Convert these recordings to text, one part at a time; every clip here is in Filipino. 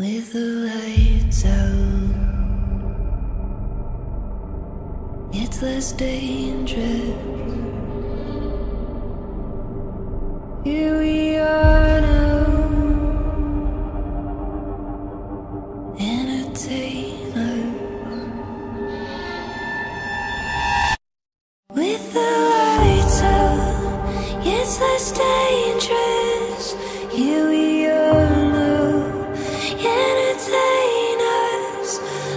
with the lights out. It's less dangerous. Here we are now, entertainers. With the lights out, it's less dangerous. Here we are now, entertainers.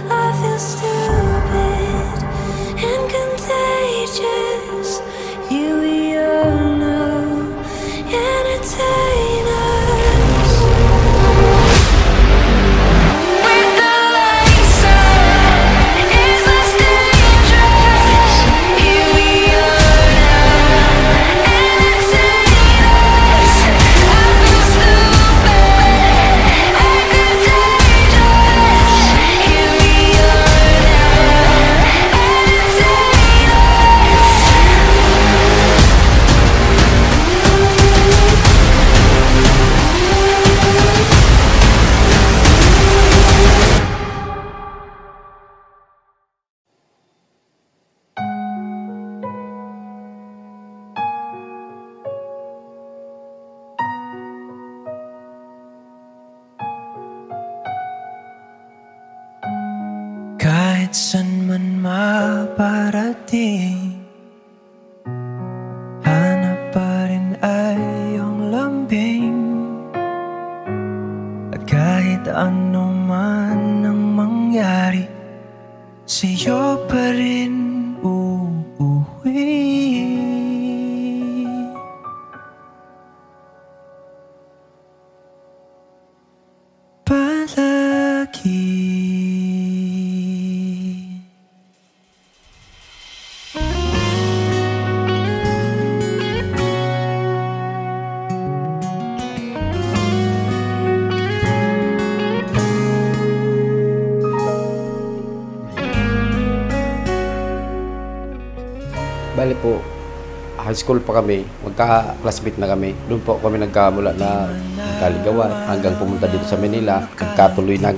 I feel stupid and contagious. Here we are now, entertainers. With the lights out, it's less dangerous. Here we are now, entertainers. I feel stupid and contagious. Here we are now, kahit san man maparating, hanap pa rin ay iyong lambing. At kahit ano man ang mangyari, sa'yo pa rin uuwi. Palagi. Bali po, high school pa kami, magka-classmate na kami. Doon po kami nagkamula na kaligawan hanggang pumunta dito sa Manila. Nagkatuloy na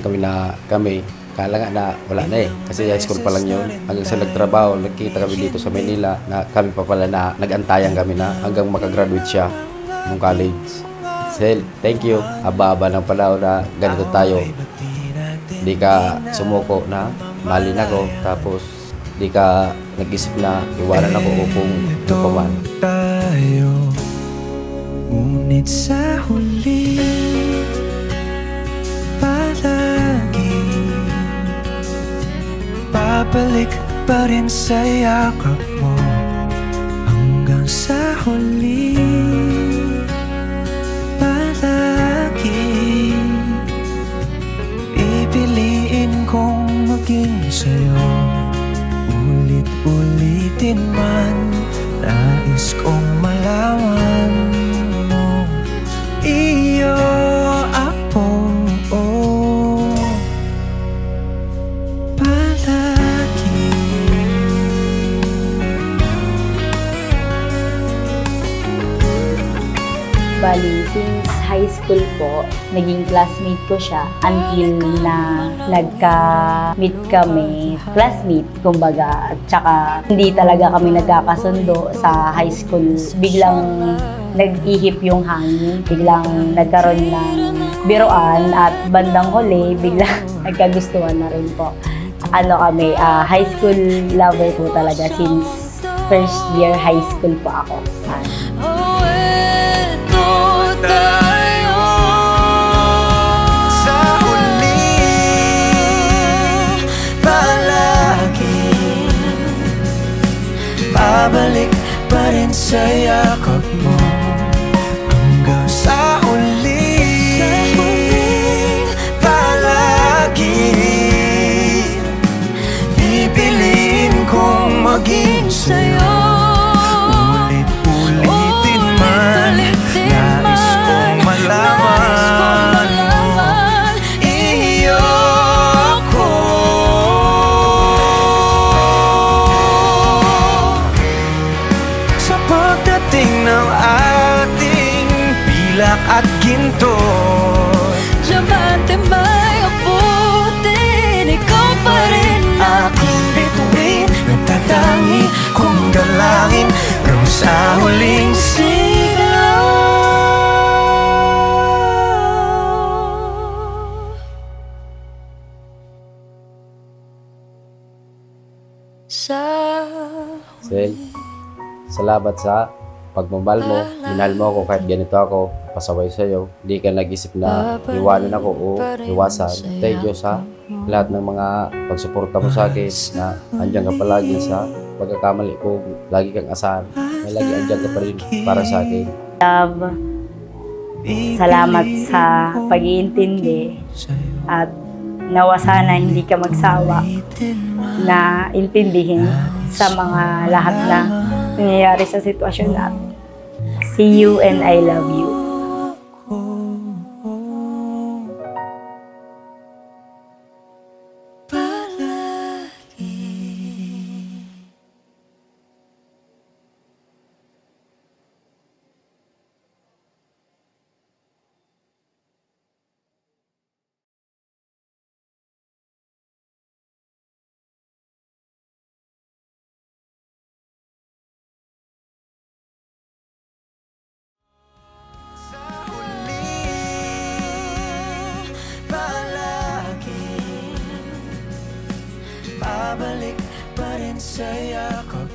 kami. Kala nga na wala na eh, kasi high school pa lang yun. Hanggang sa nagtrabaho, nagkita kami dito sa Manila na kami pa pala na nag-antayan kami na hanggang makagraduate siya ng college. Sel, thank you. Aba-aba ng panahon na ganito tayo. Hindi ka sumuko na, mahalin ako, tapos di ka nag-isip na iwanan ako kung ano pa man. Tayo, ngunit sa huli, palagi babalik pa rin sa yakap mo hanggang sa huli. Palagi pipiliin kong maging sa'yo. Ulit-ulitin man, nais kong malaman mo, iyo ako, palagi. Bali, since high school po, naging classmate ko siya until na nagka-meet kami. Classmate, kumbaga. At saka, hindi talaga kami nagkakasundo sa high school. Biglang nag-ihip yung hangin. Biglang nagkaroon ng biruan at bandang huli, biglang nagkagustuhan na rin po. Ano kami, high school lover po talaga since first year high school po ako. Babalik pa rin sa yakap mo hanggang sa uli. Palagi pipiliin kong maging sa'yo. Ulit-ulitin man, nais kong malaman iyo ako. Sa pagdating sa Sel, salamat sa pagmamahal mo. Minahal mo ako kahit ganito ako. Pasaway sa'yo. Hindi ka nag-isip na iwanan ako o iwasan. Thank you sa lahat ng mga pagsuporta mo sa akin na andyan ka palagi sa pagkakamali ko. Lagi kang asahan. Na lagi andyan ka pa rin para sa akin. Love, salamat sa pag-iintindi at nawa sana hindi ka magsawa na intindihin sa mga lahat na nangyayari sa sitwasyon natin. See you and I love you. Babalik pa rin sa'yo ako